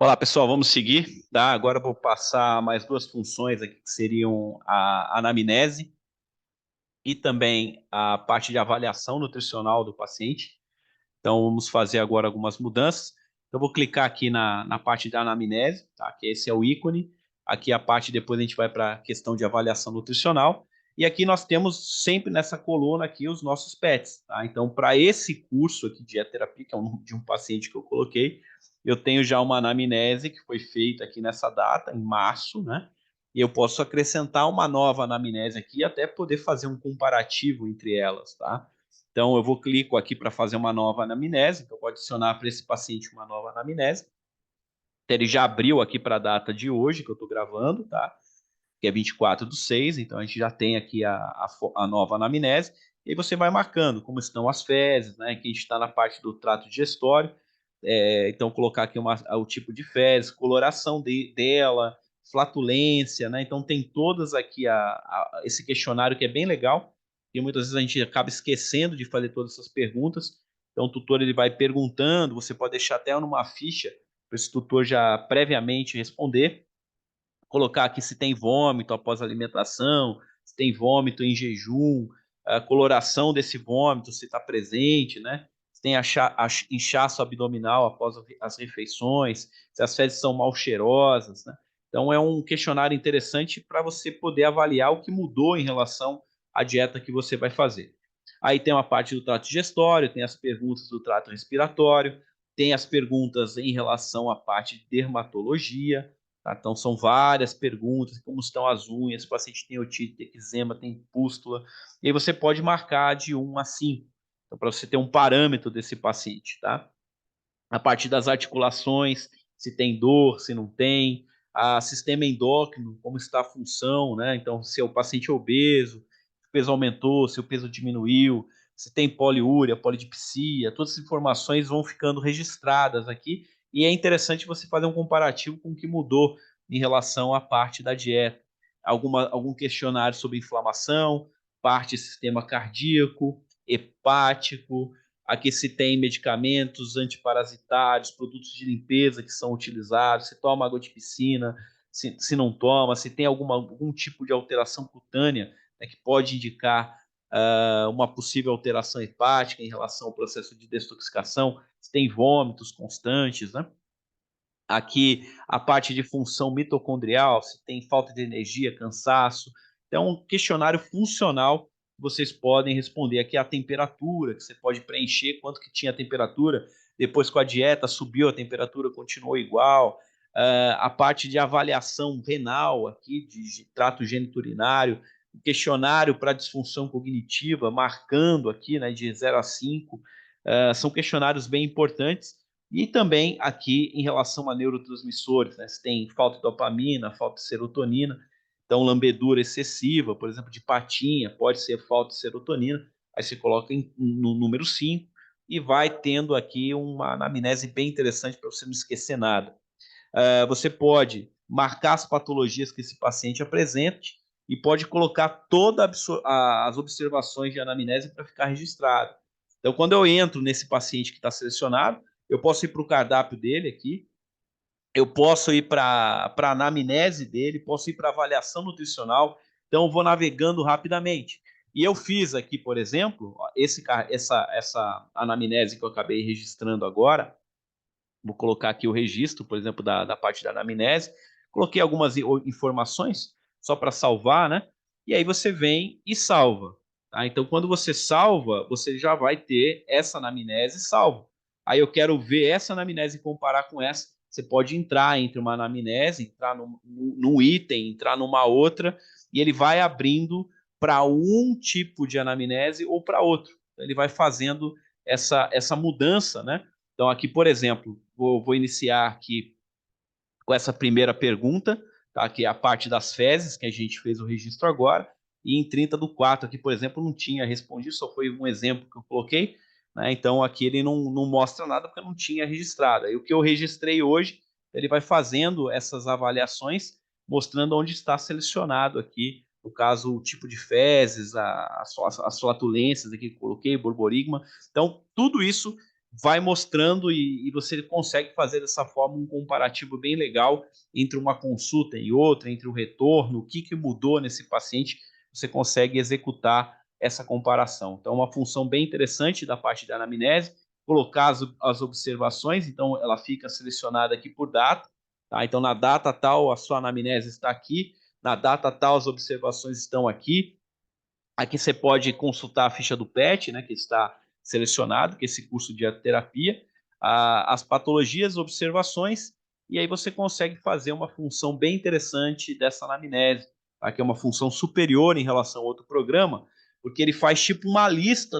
Olá, pessoal, vamos seguir, tá? Agora eu vou passar mais duas funções aqui, que seriam a anamnese e também a parte de avaliação nutricional do paciente. Então, vamos fazer agora algumas mudanças. Então, eu vou clicar aqui na parte da anamnese, tá? Que esse é o ícone. Aqui a parte, depois a gente vai para a questão de avaliação nutricional. E aqui nós temos sempre nessa coluna aqui os nossos PETs, tá? Então, para esse curso aqui de dietoterapia, que é de um paciente que eu coloquei, eu tenho já uma anamnese que foi feita aqui nessa data, em março, né? E eu posso acrescentar uma nova anamnese aqui, até poder fazer um comparativo entre elas, tá? Então, eu vou clico aqui para fazer uma nova anamnese, então eu vou adicionar para esse paciente uma nova anamnese. Então, ele já abriu aqui para a data de hoje, que eu estou gravando, tá? Que é 24/6, então a gente já tem aqui a nova anamnese, e aí você vai marcando como estão as fezes, né? Que a gente está na parte do trato digestório, então colocar aqui o tipo de fezes, coloração dela, flatulência, né? Então tem todas aqui esse questionário que é bem legal, e muitas vezes a gente acaba esquecendo de fazer todas essas perguntas, então o tutor ele vai perguntando, você pode deixar até numa ficha para esse tutor já previamente responder, colocar aqui se tem vômito após a alimentação, se tem vômito em jejum, a coloração desse vômito, se está presente, né? Se tem inchaço abdominal após as refeições, se as fezes são mal cheirosas, né? Então é um questionário interessante para você poder avaliar o que mudou em relação à dieta que você vai fazer. Aí tem uma parte do trato digestório, tem as perguntas do trato respiratório, tem as perguntas em relação à parte de dermatologia, tá? Então, são várias perguntas, como estão as unhas, se o paciente tem otite, tem eczema, tem pústula, e aí você pode marcar de 1 a 5, então, para você ter um parâmetro desse paciente, tá? A partir das articulações, se tem dor, se não tem, a sistema endócrino, como está a função, né? Então, se o paciente é obeso, se o peso aumentou, se o peso diminuiu, se tem poliúria, polidipsia, todas as informações vão ficando registradas aqui, e é interessante você fazer um comparativo com o que mudou em relação à parte da dieta. Algum questionário sobre inflamação, parte sistema cardíaco, hepático, aqui se tem medicamentos antiparasitários, produtos de limpeza que são utilizados, se toma água de piscina, se não toma, se tem algum tipo de alteração cutânea, né, que pode indicar uma possível alteração hepática em relação ao processo de detoxificação, se tem vômitos constantes, né? Aqui a parte de função mitocondrial, se tem falta de energia, cansaço. Então, um questionário funcional que vocês podem responder. Aqui a temperatura, que você pode preencher quanto que tinha a temperatura, depois com a dieta subiu a temperatura, continuou igual. A parte de avaliação renal aqui, de trato geniturinário, o questionário para disfunção cognitiva, marcando aqui, né, de 0 a 5. São questionários bem importantes, e também aqui em relação a neurotransmissores, né? Se tem falta de dopamina, falta de serotonina, então lambedura excessiva, por exemplo, de patinha, pode ser falta de serotonina, aí você coloca no número 5 e vai tendo aqui uma anamnese bem interessante para você não esquecer nada. Você pode marcar as patologias que esse paciente apresente e pode colocar todas as observações de anamnese para ficar registrado. Então, quando eu entro nesse paciente que está selecionado, eu posso ir para o cardápio dele aqui, eu posso ir para a anamnese dele, posso ir para a avaliação nutricional, então eu vou navegando rapidamente. E eu fiz aqui, por exemplo, essa anamnese que eu acabei registrando agora, vou colocar aqui o registro, por exemplo, da parte da anamnese, coloquei algumas informações só para salvar, né? E aí você vem e salva. Tá? Então, quando você salva, você já vai ter essa anamnese salva. Aí eu quero ver essa anamnese e comparar com essa. Você pode entrar entre uma anamnese, entrar num item, entrar numa outra, e ele vai abrindo para um tipo de anamnese ou para outro. Então, ele vai fazendo essa mudança, né? Então, aqui, por exemplo, vou iniciar aqui com essa primeira pergunta, tá? Que é a parte das fezes, que a gente fez o registro agora, e em 30/4, aqui, por exemplo, não tinha respondido, só foi um exemplo que eu coloquei, né? Então, aqui ele não mostra nada porque eu não tinha registrado. Aí, o que eu registrei hoje, ele vai fazendo essas avaliações, mostrando onde está selecionado aqui, no caso, o tipo de fezes, as flatulências aqui que eu coloquei, borborigma. Então, tudo isso vai mostrando e você consegue fazer dessa forma um comparativo bem legal entre uma consulta e outra, entre o retorno, o que mudou nesse paciente, você consegue executar essa comparação. Então, uma função bem interessante da parte da anamnese, colocar as observações, então ela fica selecionada aqui por data, tá? Então, na data tal, a sua anamnese está aqui, na data tal, as observações estão aqui. Aqui você pode consultar a ficha do PET, né, que está selecionado, que é esse curso de terapia, as patologias, observações, e aí você consegue fazer uma função bem interessante dessa anamnese, tá? Que é uma função superior em relação ao outro programa, porque ele faz tipo uma lista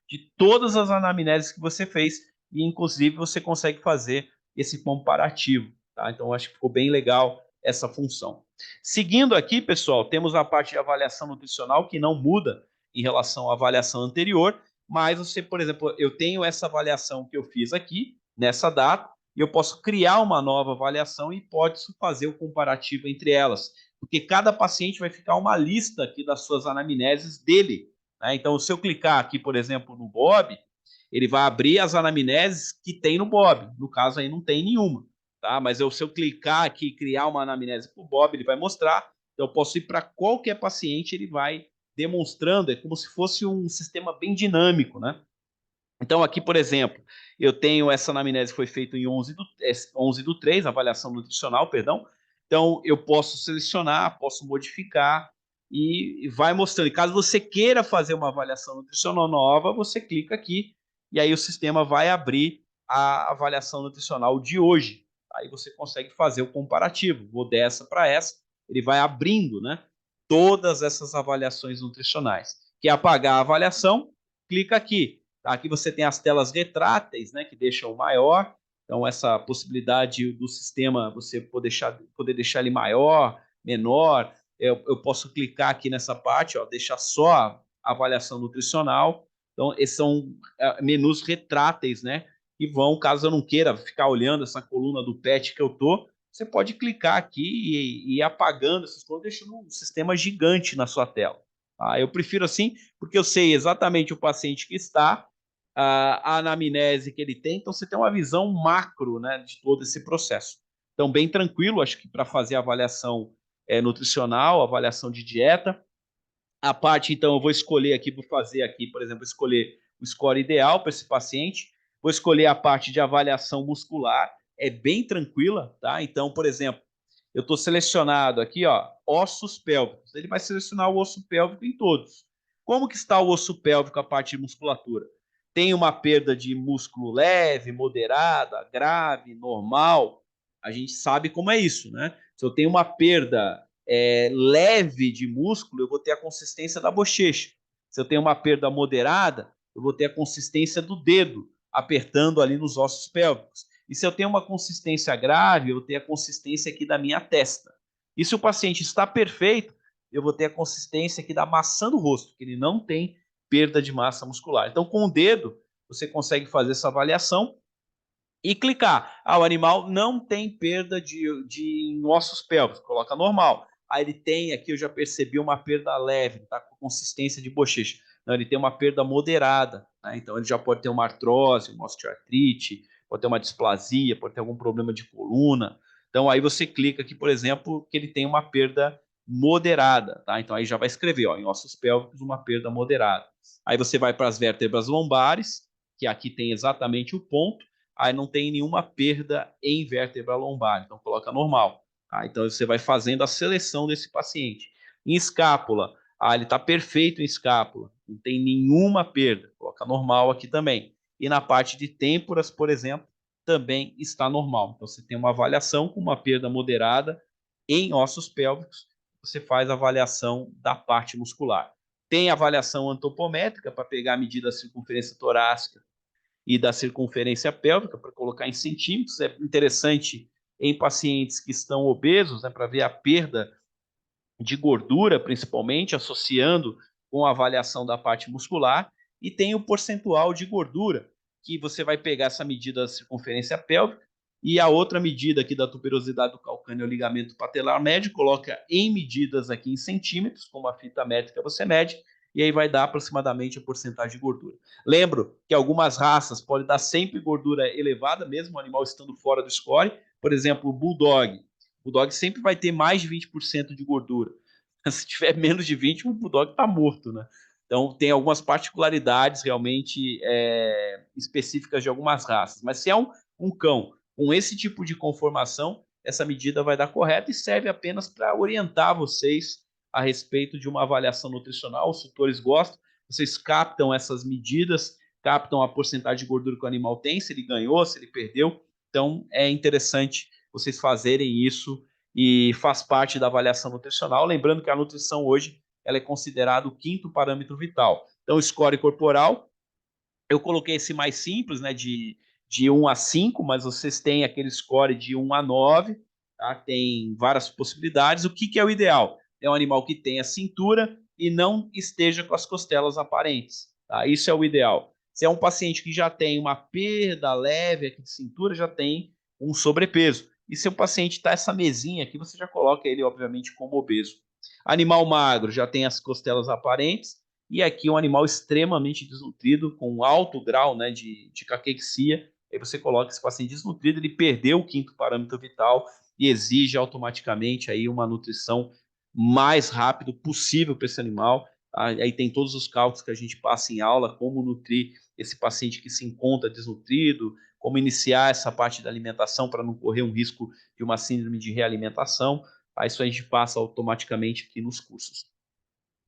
de todas as anamneses que você fez, e inclusive você consegue fazer esse comparativo, tá? Então acho que ficou bem legal essa função. Seguindo aqui, pessoal, temos a parte de avaliação nutricional, que não muda em relação à avaliação anterior, mas você, por exemplo, eu tenho essa avaliação que eu fiz aqui, nessa data, e eu posso criar uma nova avaliação e pode fazer o comparativo entre elas, porque cada paciente vai ficar uma lista aqui das suas anamneses dele, né? Então, se eu clicar aqui, por exemplo, no Bob, ele vai abrir as anamneses que tem no Bob, no caso aí não tem nenhuma, tá? Mas se eu clicar aqui e criar uma anamnese para o Bob, ele vai mostrar. Então, eu posso ir para qualquer paciente, ele vai demonstrando, é como se fosse um sistema bem dinâmico, né? Então, aqui, por exemplo, eu tenho essa anamnese que foi feita em 11/3, avaliação nutricional, perdão. Então, eu posso selecionar, posso modificar e vai mostrando. E caso você queira fazer uma avaliação nutricional nova, você clica aqui e aí o sistema vai abrir a avaliação nutricional de hoje. Aí você consegue fazer o comparativo. Vou dessa para essa, ele vai abrindo, né, todas essas avaliações nutricionais. Quer apagar a avaliação? Clica aqui. Aqui você tem as telas retráteis, né, que deixam maior. Então, essa possibilidade do sistema, você poder deixar ele maior, menor. Eu posso clicar aqui nessa parte, ó, deixar só a avaliação nutricional. Então, esses são menus retráteis, né? E vão, caso eu não queira ficar olhando essa coluna do PET que eu tô, você pode clicar aqui e ir apagando essas coisas, deixando um sistema gigante na sua tela. Eu prefiro assim, porque eu sei exatamente o paciente que está, a anamnese que ele tem, então você tem uma visão macro, né, de todo esse processo. Então, bem tranquilo, acho que para fazer a avaliação nutricional, avaliação de dieta. A parte, então, eu vou escolher aqui, vou fazer aqui, por exemplo, escolher o score ideal para esse paciente, vou escolher a parte de avaliação muscular, é bem tranquila, tá? Então, por exemplo, eu estou selecionado aqui, ó, ossos pélvicos. Ele vai selecionar o osso pélvico em todos. Como que está o osso pélvico, a parte de musculatura? Tem uma perda de músculo leve, moderada, grave, normal? A gente sabe como é isso, né? Se eu tenho uma perda leve de músculo, eu vou ter a consistência da bochecha. Se eu tenho uma perda moderada, eu vou ter a consistência do dedo, apertando ali nos ossos pélvicos. E se eu tenho uma consistência grave, eu vou ter a consistência aqui da minha testa. E se o paciente está perfeito, eu vou ter a consistência aqui da maçã do rosto, que ele não tem perda de massa muscular. Então, com o dedo, você consegue fazer essa avaliação e clicar. O animal não tem perda de ossos pélvicos, coloca normal. Aí ele tem, aqui eu já percebi uma perda leve, tá com consistência de bochecha. Não, ele tem uma perda moderada, né? Então ele já pode ter uma artrose, uma osteoartrite, pode ter uma displasia, pode ter algum problema de coluna. Então aí você clica aqui, por exemplo, que ele tem uma perda moderada, tá? Então aí já vai escrever, ó, em ossos pélvicos, uma perda moderada. Aí você vai para as vértebras lombares, que aqui tem exatamente o ponto, aí não tem nenhuma perda em vértebra lombar, então coloca normal. Então você vai fazendo a seleção desse paciente. Em escápula, ele está perfeito em escápula, não tem nenhuma perda, coloca normal aqui também. E na parte de têmporas, por exemplo, também está normal. Então você tem uma avaliação com uma perda moderada em ossos pélvicos, você faz a avaliação da parte muscular. Tem avaliação antropométrica para pegar a medida da circunferência torácica e da circunferência pélvica para colocar em centímetros. É interessante em pacientes que estão obesos, né, para ver a perda de gordura, principalmente, associando com a avaliação da parte muscular. E tem o percentual de gordura, que você vai pegar essa medida da circunferência pélvica e a outra medida aqui da tuberosidade do calcâneo ao ligamento patelar médio, coloca em medidas aqui em centímetros, com uma fita métrica você mede, e aí vai dar aproximadamente a porcentagem de gordura. Lembro que algumas raças podem dar sempre gordura elevada, mesmo o animal estando fora do score. Por exemplo, o Bulldog. O Bulldog sempre vai ter mais de 20% de gordura. Se tiver menos de 20, o Bulldog está morto, né? Então, tem algumas particularidades realmente específicas de algumas raças. Mas se é um cão com esse tipo de conformação, essa medida vai dar correta e serve apenas para orientar vocês a respeito de uma avaliação nutricional. Os tutores gostam, vocês captam essas medidas, captam a porcentagem de gordura que o animal tem, se ele ganhou, se ele perdeu. Então, é interessante vocês fazerem isso e faz parte da avaliação nutricional. Lembrando que a nutrição hoje ela é considerada o quinto parâmetro vital. Então, o score corporal, eu coloquei esse mais simples, né, de 1 a 5, mas vocês têm aquele score de 1 a 9, tá? Tem várias possibilidades. O que é o ideal? É um animal que tenha cintura e não esteja com as costelas aparentes, tá? Isso é o ideal. Se é um paciente que já tem uma perda leve aqui de cintura, já tem um sobrepeso. E se o paciente está essa mesinha aqui, você já coloca ele, obviamente, como obeso. Animal magro já tem as costelas aparentes, e aqui um animal extremamente desnutrido, com alto grau, né, de caquexia. Aí você coloca esse paciente desnutrido, ele perdeu o quinto parâmetro vital e exige automaticamente aí uma nutrição mais rápido possível para esse animal. Tá? Aí tem todos os cálculos que a gente passa em aula, como nutrir esse paciente que se encontra desnutrido, como iniciar essa parte da alimentação para não correr um risco de uma síndrome de realimentação. Tá? Isso a gente passa automaticamente aqui nos cursos.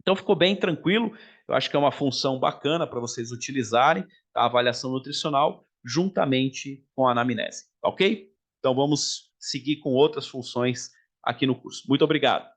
Então ficou bem tranquilo, eu acho que é uma função bacana para vocês utilizarem, tá? A avaliação nutricional juntamente com a anamnese, ok? Então vamos seguir com outras funções aqui no curso. Muito obrigado.